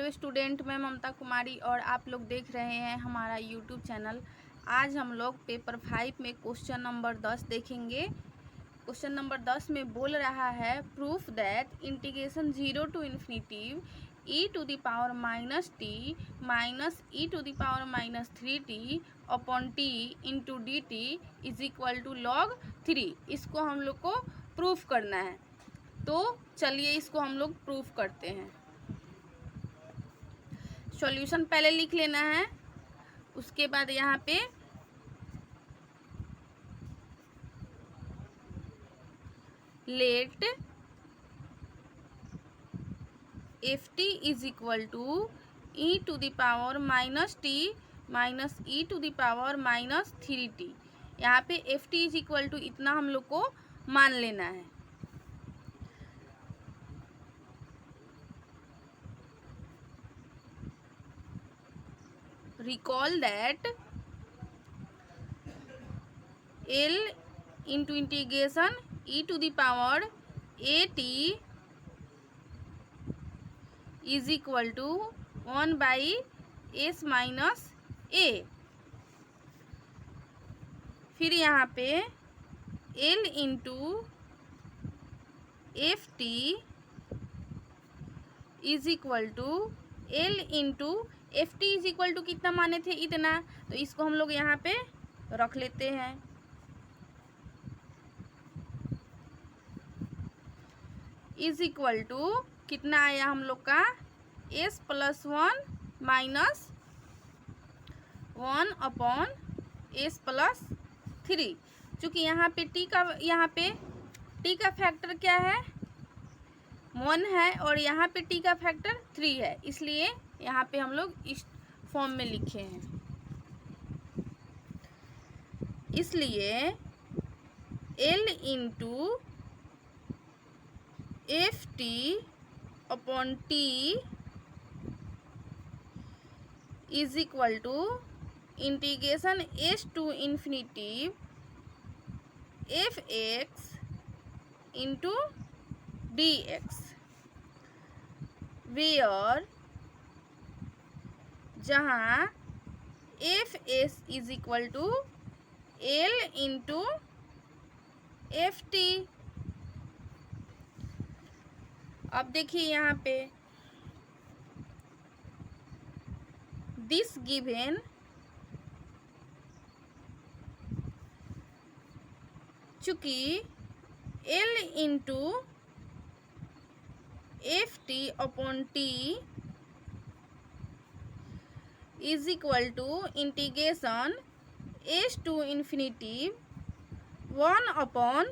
Hello student, मैं ममता कुमारी और आप लोग देख रहे हैं हमारा यूट्यूब चैनल। आज हम लोग पेपर 5 में क्वेश्चन नंबर 10 देखेंगे। क्वेश्चन नंबर 10 में बोल रहा है proof that integration 0 to infinitive e to the power minus T minus e to the power minus 3t upon t into D T is equal to log 3। इसको हम लोग को proof करना है, तो चलिए इसको हम लोग प्रूफ करते हैं। सॉल्यूशन पहले लिख लेना है, उसके बाद यहाँ पे let F T is equal to E to the power minus T minus E to the power minus 3t। यहाँ पे F T is equal to इतना हम लोग को मान लेना है। Recall that L into integration e to the power at is equal to 1 by s minus a। फिर यहाँ पे L into F T is equal to L into F T is equal to कितना माने थे, इतना, तो इसको हम लोग यहाँ पे रख लेते हैं। इज इक्वल टू कितना आया हम लोग का, s plus 1 minus 1 upon s plus 3। चूँकि यहाँ पे t का फैक्टर क्या है, 1 है, और यहाँ पे t का फैक्टर 3 है, इसलिए यहाँ पे हम लोग इस फॉर्म में लिखे हैं। इसलिए L into F T upon T is equal to integration S to infinitive F X into D X, where जहाँ F S is equal to L into F T. अब देखिए यहाँ पे दिस गिवन चूँकि L into F T upon T is equal to integration S to infinitive 1 upon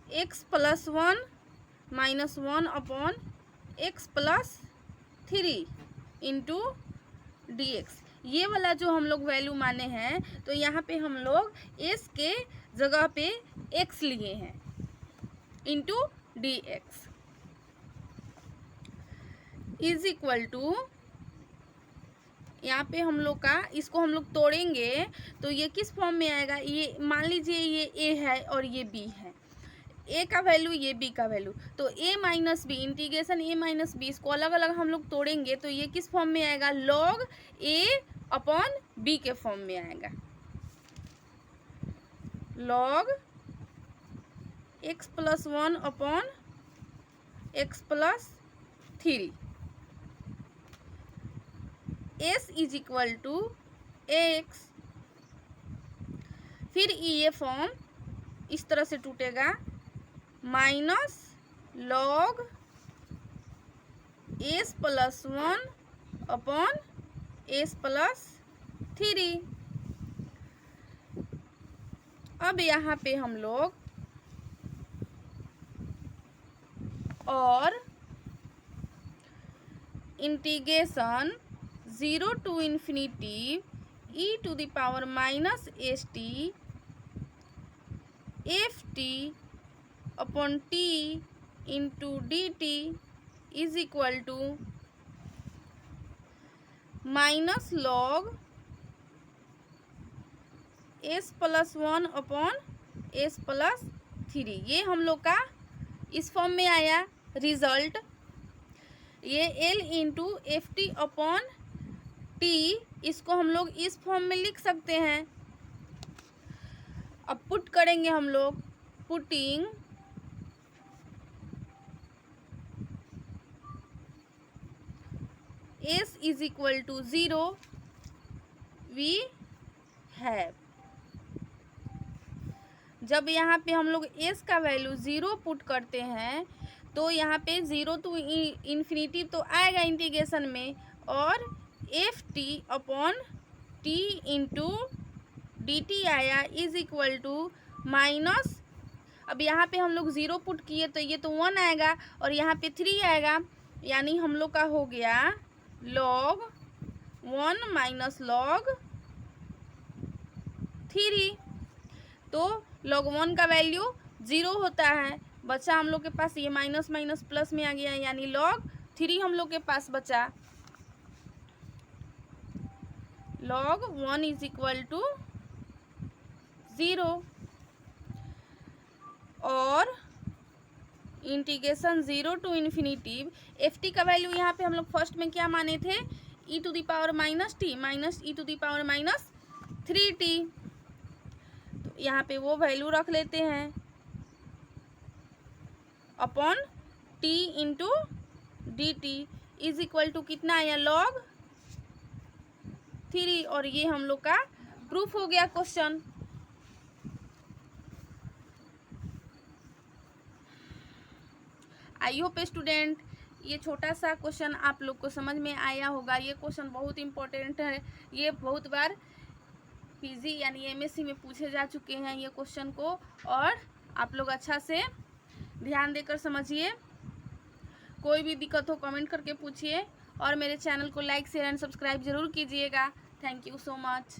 X plus 1 minus 1 upon X plus 3 into D X. ये वाला जो हम लोग वैल्यू माने हैं, तो यहाँ पे हम लोग एस के जगह पे एक्स लिए हैं into D X is equal to, यहाँ पे हम लोग का इसको हम लोग तोड़ेंगे तो ये किस फॉर्म में आएगा, ये मान लीजिए ये a है और ये b है, a का वैल्यू ये b का वैल्यू, तो a minus B integration a minus B, इसको अलग अलग हम लोग तोड़ेंगे तो ये किस फॉर्म में आएगा, log a अपॉन b के फॉर्म में आएगा, log x plus 1 upon x plus 3 s is equal to X. फिर ये फॉर्म इस तरह से टूटेगा, minus log S plus 1 upon S plus 3। अब यहाँ पे हम लोग और integration 0 to infinitive E to the power minus S T F T upon T into D T is equal to minus log S plus 1 upon S plus 3। ये हम लोग का इस फॉर्म में आया रिजल्ट। ये L into FT upon T, इसको हम लोग इस फॉर्म में लिख सकते हैं। अब पुट करेंगे हम लोग, putting S is equal to 0 we have. जब यहाँ पे हम लोग S का वैल्यू 0 पुट करते हैं तो यहाँ पे 0 टू इन्फिनिटी तो आएगा इंटीग्रेशन में, और FT upon T into DT आया इज इक्वल टू माइनस, अब यहाँ पे हम लोग 0 पुट किए तो ये तो 1 आएगा और यहाँ पे 3 आएगा, यानी हम लोग का हो गया log 1 माइनस log 3। तो log 1 का वैल्यू 0 होता है, बचा हम लोग के पास ये माइनस माइनस प्लस में आ गया, यानी log 3 हम लोग के पास बचा। log 1 इज इक्वल टू 0 और इंटीग्रेशन 0 टू इन्फिनिटी। FT का वैल्यू यहाँ पे हम लोग फर्स्ट में क्या माने थे, e to the power minus T minus e to the power minus 3t, तो यहाँ पे वो वैल्यू रख लेते हैं upon t into dt is equal to कितना आया log 3, और ये हम लोग का प्रूफ हो गया क्वेश्चन। आई होप स्टूडेंट ये छोटा सा क्वेश्चन आप लोग को समझ में आया होगा। ये क्वेश्चन बहुत इंपॉर्टेंट है, ये बहुत बार पीजी यानी एमएससी में पूछे जा चुके हैं ये क्वेश्चन को, और आप लोग अच्छा से ध्यान देकर समझिए। कोई भी दिक्कत हो कमेंट करके पूछिए, और मेरे चैनल को लाइक शेयर एंड सब्सक्राइब जरूर कीजिएगा। Thank you so much.